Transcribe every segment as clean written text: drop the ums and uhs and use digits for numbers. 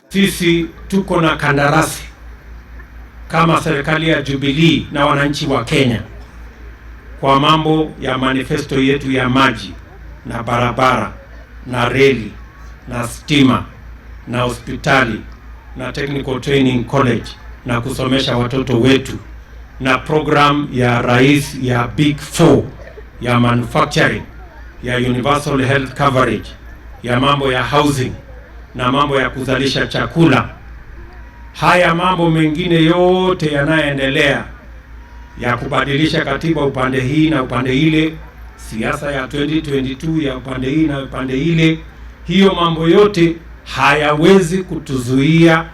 Sisi tuko na kandarasi kama serikali ya Jubilee na wananchi wa Kenya kwa mambo ya manifesto yetu ya maji na barabara na reli na stima na hospitali na technical training college na kusomesha watoto wetu na program ya rais ya Big Four ya manufacturing ya universal health coverage ya mambo ya housing na mambo ya kuzalisha chakula. Haya mambo mengine yote yanayoendelea ya kubadilisha katiba upande hii na upande ile, siasa ya 2022 ya upande hii na upande ile, hiyo mambo yote hayawezi kutuzuia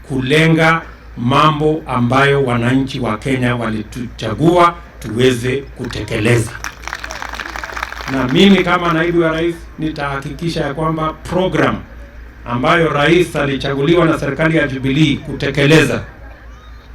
kulenga mambo ambayo wananchi wa Kenya walituchagua tuweze kutekeleza. Na mimi kama naibu wa rais nitahakikisha ya kwamba program ambayo rais alichaguliwa na serikali ya Jubilee kutekeleza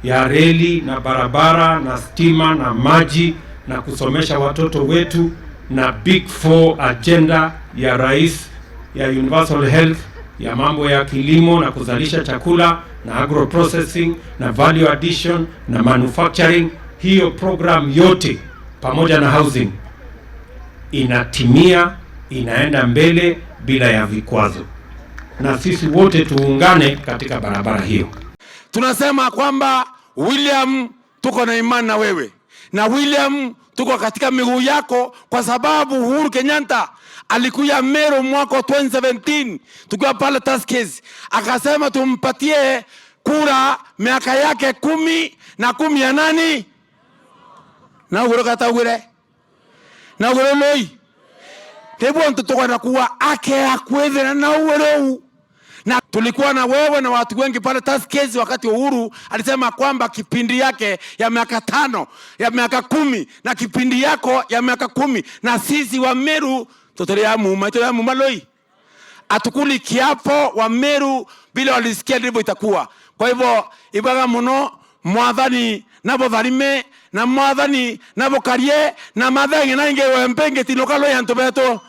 ya reli na barabara na stima na maji na kusomesha watoto wetu na Big Four agenda ya rais ya universal health ya mambo ya kilimo na kuzalisha chakula na agro processing na value addition na manufacturing, hiyo program yote pamoja na housing inatimia, inaenda mbele bila ya vikwazo, na sisi wote tuungane katika barabara hiyo. Tunasema kwamba William, tuko na imani na wewe, na William tuko katika miguu yako, kwa sababu Uhuru Kenyatta alikuja Meru mwaka 2017 tukiwa pale Tuskys, akasema tumpatie kura miaka yake 10 na 10 ya nani na Uhuru katagure na Uhuru loi tebo ntutoka na kuwa ake akwethera na Uhuru. Na tulikuwa na wewe na watu wengi pale Tuskys wakati Uhuru alisema kwamba kipindi yake ya miaka 5 ya miaka 10 na kipindi yako ya miaka 10, na sisi wa Meru tutolea muma loi atukuli kiapo wa Meru bila walisikia ndivyo itakuwa. Kwa hivyo ibaga muno mwathani nabo tharime na mwathani nabo karie na mathangi na inge wempenge tinokalo ya ntobeto,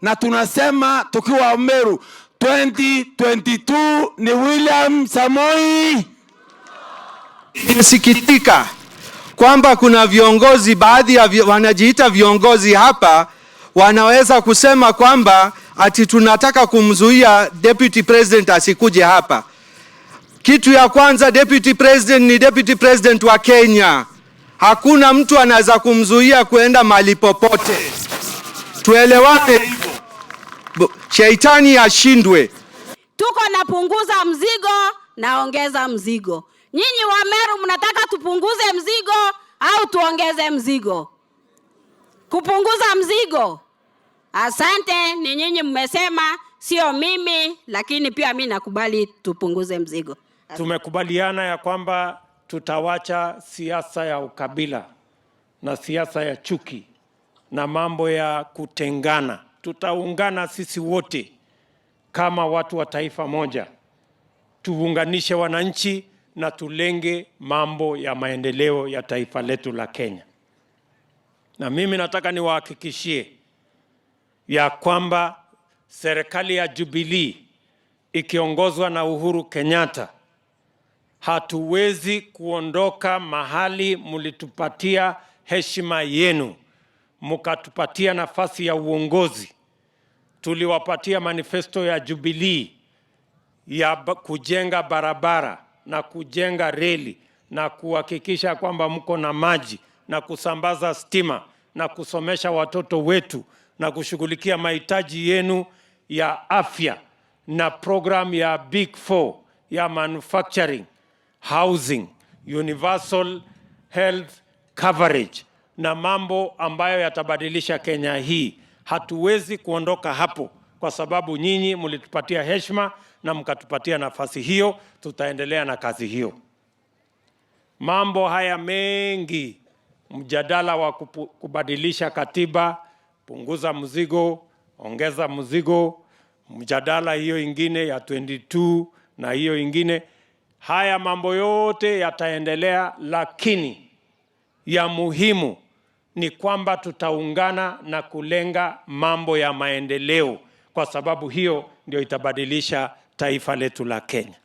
na tunasema tukiwa Meru 2022 ni William Samoei. Nisikitika kwamba kuna viongozi, baadhi ya wanajiita viongozi hapa, wanaweza kusema kwamba ati tunataka kumzuia deputy president asikuje hapa. Kitu ya kwanza, deputy president ni deputy president wa Kenya. Hakuna mtu anaweza kumzuia kuenda mahali popote. Tuelewane hivyo. Shetani ashindwe. Tuko napunguza mzigo na ongeza mzigo. Nyinyi wa Meru mnataka tupunguze mzigo au tuongeze mzigo? Kupunguza mzigo. Asante, ni nyinyi mmesema, sio mimi, lakini pia mimi nakubali tupunguze mzigo. Tumekubaliana ya kwamba tutawacha siasa ya ukabila na siasa ya chuki na mambo ya kutengana. Tutaungana sisi wote kama watu wa taifa moja, tuunganishe wananchi na tulenge mambo ya maendeleo ya taifa letu la Kenya. Na mimi nataka niwahakikishie ya kwamba serikali ya Jubilee ikiongozwa na Uhuru Kenyatta, hatuwezi kuondoka mahali mulitupatia heshima yenu, mukatupatia nafasi ya uongozi. Tuliwapatia manifesto ya Jubilee ya kujenga barabara na kujenga reli na kuhakikisha kwamba mko na maji na kusambaza stima na kusomesha watoto wetu na kushughulikia mahitaji yenu ya afya na program ya Big Four ya manufacturing, housing, universal health coverage na mambo ambayo yatabadilisha Kenya hii. Hatuwezi kuondoka hapo kwa sababu nyinyi mlitupatia heshima na mkatupatia nafasi hiyo. Tutaendelea na kazi hiyo. Mambo haya mengi, mjadala wa kubadilisha katiba, punguza mzigo, ongeza mzigo, mjadala hiyo ingine ya 22 na hiyo ingine, haya mambo yote yataendelea, lakini ya muhimu ni kwamba tutaungana na kulenga mambo ya maendeleo kwa sababu hiyo ndio itabadilisha taifa letu la Kenya.